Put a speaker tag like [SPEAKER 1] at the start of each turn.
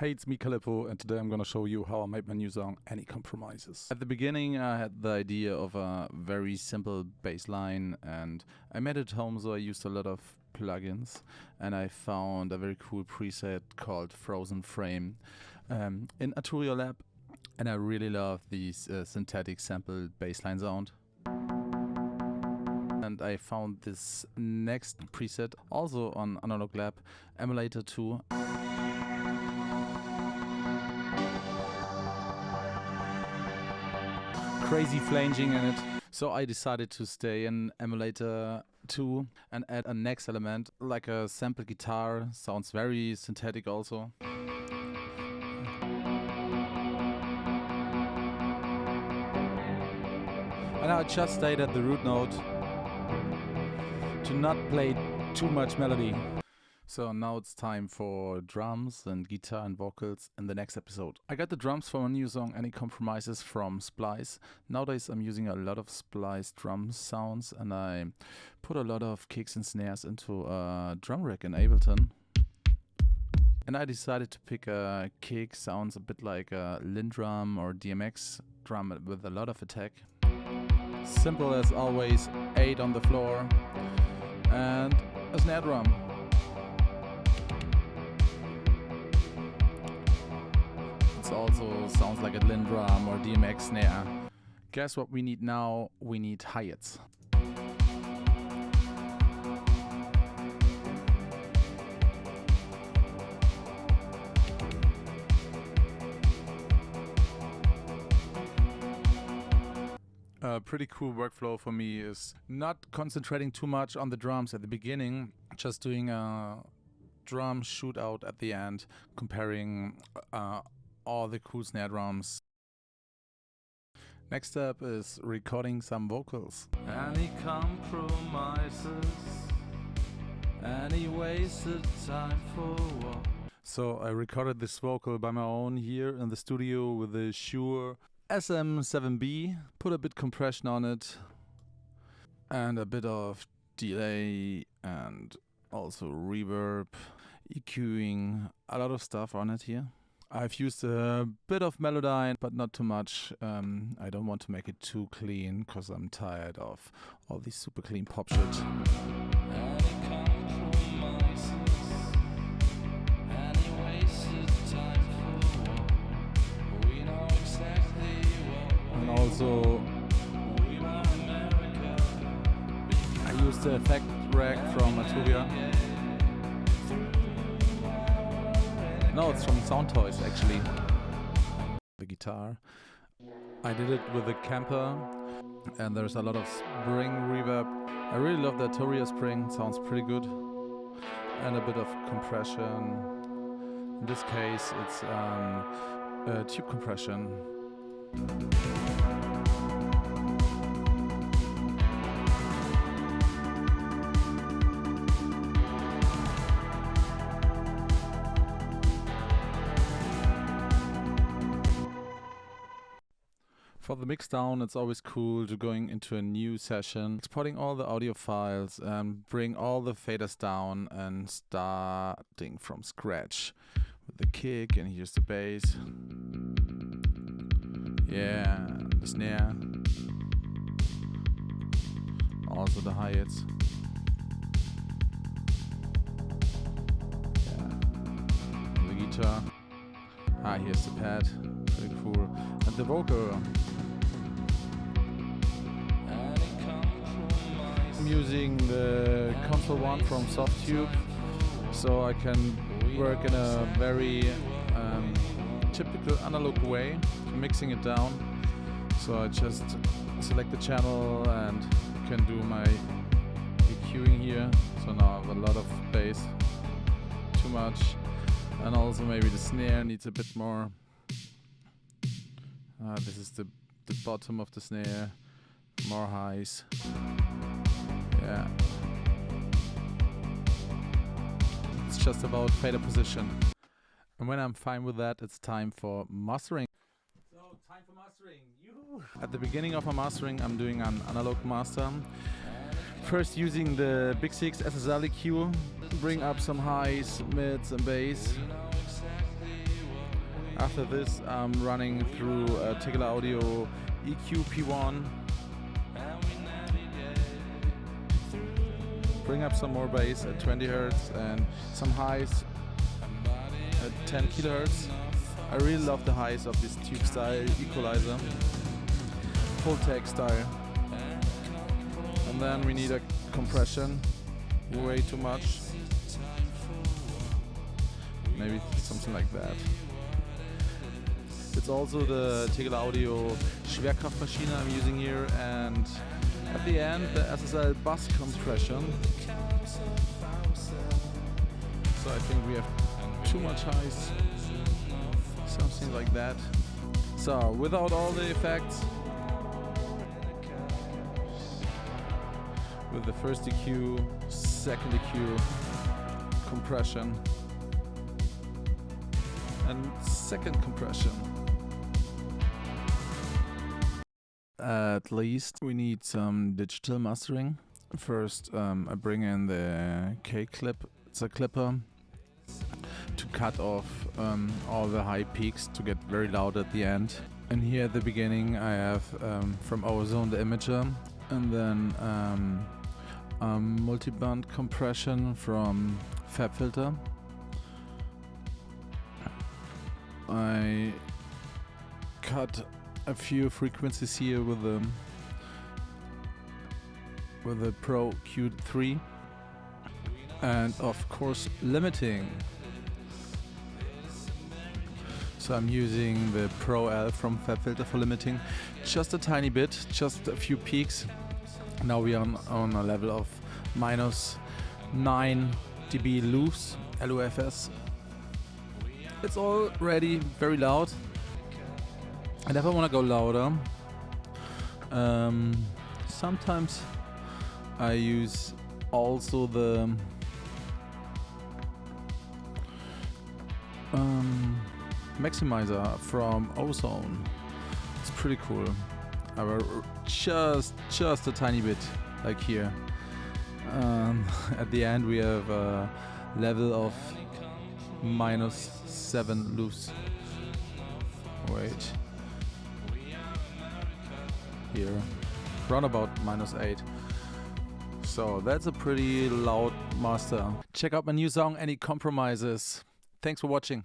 [SPEAKER 1] Hey, it's me, Calippo, and today I'm gonna show you how I made my new song, Any Compromises. At the beginning, I had the idea of a very simple bass line, and I made it home, so I used a lot of plugins, and I found a very cool preset called Frozen Frame in Arturia Lab, and I really love these synthetic sampled bassline sound. And I found this next preset also on Analog Lab, Emulator 2. Crazy flanging in it. So I decided to stay in Emulator 2 and add a next element, like a sample guitar. Sounds very synthetic also. And I just stayed at the root note to not play too much melody. So now it's time for drums and guitar and vocals in the next episode. I got the drums for my new song Any Compromises from Splice. Nowadays I'm using a lot of Splice drum sounds, and I put a lot of kicks and snares into a drum rack in Ableton. And I decided to pick a kick, sounds a bit like a Lindrum or DMX drum with a lot of attack. Simple as always, 8 on the floor and a snare drum. Also sounds like a Lindrum or DMX snare. Guess what we need now? We need hi-hats. A pretty cool workflow for me is not concentrating too much on the drums at the beginning, just doing a drum shootout at the end, comparing all the cool snare drums. Next step is recording some vocals. Any compromises, any wasted time for what? So I recorded this vocal by my own here in the studio with the Shure SM7B, put a bit compression on it and a bit of delay and also reverb, EQing, a lot of stuff on it here. I've used a bit of Melodyne, but not too much. I don't want to make it too clean, because I'm tired of all this super clean pop shit. And also, I used the effect rack from Arturia. No, it's from Soundtoys actually. The guitar. I did it with a Kemper, and there's a lot of spring reverb. I really love the Arturia spring, sounds pretty good. And a bit of compression. In this case, it's tube compression. For the mixdown, it's always cool to going into a new session, exporting all the audio files and bring all the faders down and starting from scratch with the kick, and here's the bass. Yeah, and the snare. Also the hi-hats. Yeah. The guitar. Here's the pad. Pretty cool. And the vocal. I'm using the Console 1 from Softube, so I can work in a very typical analog way, mixing it down. So I just select the channel and can do my EQing here. So now I have a lot of bass, too much, and also maybe the snare needs a bit more. This is the bottom of the snare, more highs. Yeah. It's just about fader position. And when I'm fine with that, it's time for mastering. So, time for mastering. Yoo-hoo! At the beginning of my mastering, I'm doing an analog master. First using the Big Six SSL EQ, bring up some highs, mids and bass. After this, I'm running through Tegeler Audio EQ P1. Bring up some more bass at 20 Hz and some highs at 10 kHz. I really love the highs of this tube style equalizer, full tech style. And then we need a compression, way too much. Maybe something like that. It's also the Tegeler Audio Schwerkraftmaschine I'm using here, and at the end the SSL bus compression. So I think we have too much highs, something like that. So without all the effects, with the first EQ, second EQ, compression, and second compression. At least we need some digital mastering. First, I bring in the K-clip. It's a clipper to cut off all the high peaks to get very loud at the end. And here at the beginning I have from Ozone the imager, and then multiband compression from FabFilter. I cut a few frequencies here with the Pro Q3, and of course limiting. So I'm using the Pro L from FabFilter for limiting, just a tiny bit, just a few peaks. Now we are on a level of -9 dB loose, LUFS. It's already very loud, and if I want to go louder, sometimes I use also the maximizer from Ozone. It's pretty cool. I will just a tiny bit, like here. At the end we have a level of -7 loose. Wait. Here. Round about -8. So that's a pretty loud master. Check out my new song, Any Compromises. Thanks for watching.